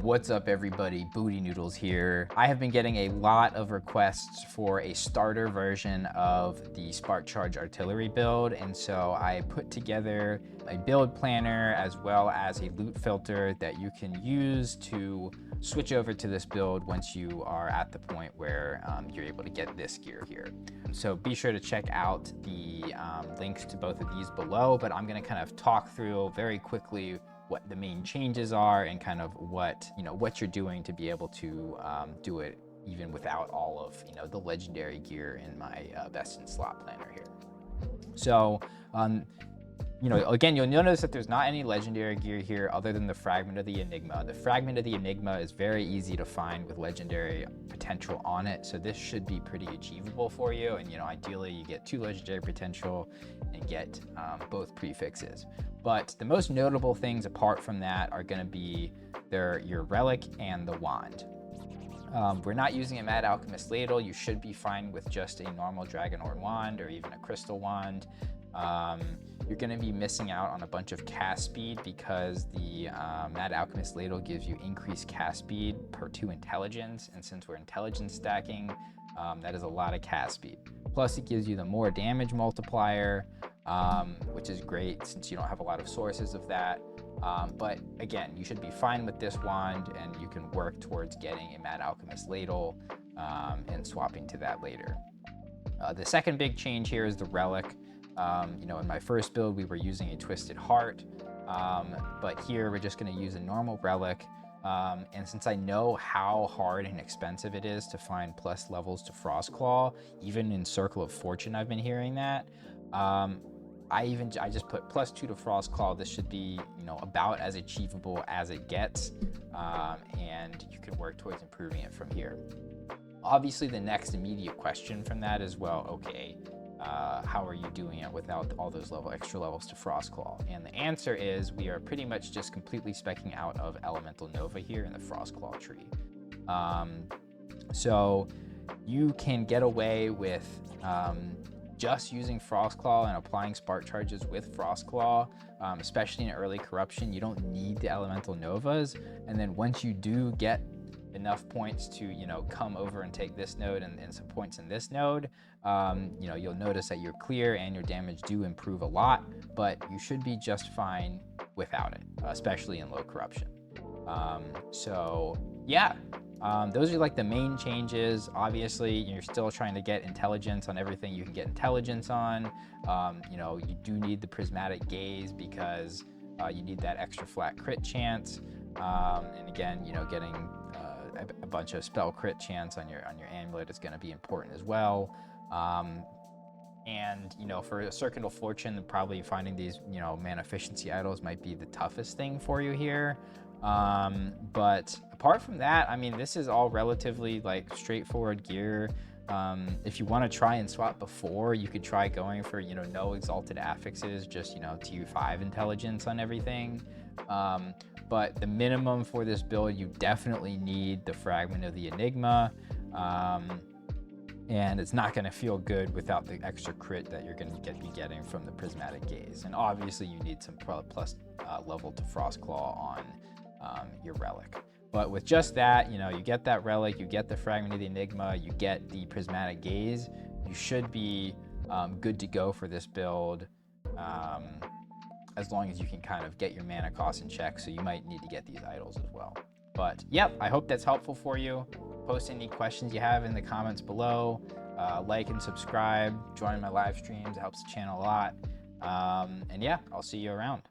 What's up everybody, Booty Noodles here. I have been getting a lot of requests for a starter version of the Spark Charge artillery build, and so I put together a build planner as well as a loot filter that you can use to switch over to this build once you are at the point where you're able to get this gear here. So be sure to check out the links to both of these below, but I'm gonna kind of talk through very quickly what the main changes are and kind of what you're doing to be able to do it even without all of the legendary gear in my best in slot planner here. So again, you'll notice that there's not any legendary gear here other than the Fragment of the Enigma. The Fragment of the Enigma is very easy to find with legendary potential on it, so this should be pretty achievable for you. And ideally you get 2 legendary potential and get both prefixes. But the most notable things apart from that are going to be your relic and the wand. We're not using a Mad Alchemist ladle. You should be fine with just a normal Dragonhorn wand or even a crystal wand. You're going to be missing out on a bunch of cast speed because the Mad Alchemist ladle gives you increased cast speed per 2 intelligence, and since we're intelligence stacking, that is a lot of cast speed. Plus it gives you the more damage multiplier, which is great since you don't have a lot of sources of that. But again, you should be fine with this wand, and you can work towards getting a Mad Alchemist ladle and swapping to that later. The second big change here is the relic. In my first build, we were using a Twisted Heart, but here we're just going to use a normal relic. And since I know how hard and expensive it is to find plus levels to Frostclaw, even in Circle of Fortune, I've been hearing that. I just put +2 to Frostclaw. This should be, about as achievable as it gets, and you can work towards improving it from here. Obviously, the next immediate question from that is, well, okay, how are you doing it without all those extra levels to Frostclaw? And the answer is we are pretty much just completely speccing out of Elemental Nova here in the Frostclaw tree. So you can get away with just using Frostclaw and applying spark charges with Frostclaw, especially in early corruption. You don't need the Elemental Novas, and then once you do get enough points to come over and take this node and some points in this node, you'll notice that your clear and your damage do improve a lot, but you should be just fine without it, especially in low corruption. So yeah, those are like the main changes. Obviously you're still trying to get intelligence on everything you can get intelligence on. You do need the prismatic gaze because you need that extra flat crit chance, and again, getting a bunch of spell crit chance on your amulet is going to be important as well. And for a Circle of Fortune, probably finding these mana efficiency idols might be the toughest thing for you here. But apart from that, I mean, this is all relatively straightforward gear. If you want to try and swap before, you could try going for no exalted affixes, just tier 5 intelligence on everything. But the minimum for this build, you definitely need the Fragment of the Enigma, and it's not going to feel good without the extra crit that you're going to be getting from the Prismatic Gaze. And obviously you need some plus level to Frostclaw on your relic. But with just that, you get that relic, you get the Fragment of the Enigma, you get the Prismatic Gaze, you should be good to go for this build. As long as you can kind of get your mana cost in check, so you might need to get these idols as well. But yep, I hope that's helpful for you. Post any questions you have in the comments below. Like and subscribe, join my live streams, it helps the channel a lot. And yeah, I'll see you around.